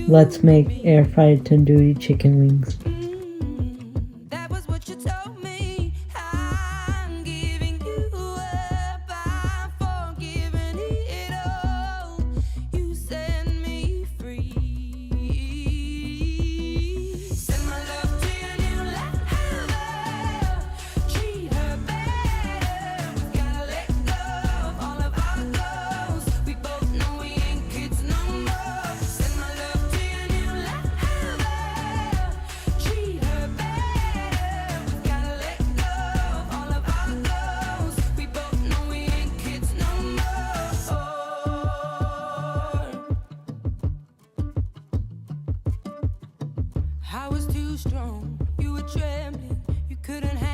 Let's make air fried tandoori chicken wings. That was what you told me. I'm giving you up. I'm forgiving it all. You set me free. Send my love to your new lover. Treat her better. We gotta let go of all of our goals. We both know we ain't kids no more. Send my love to your new lover. Treat her better. We gotta let go of all of our goals. We both know we ain't kids no more. I was too strong. You were trembling. You couldn't handle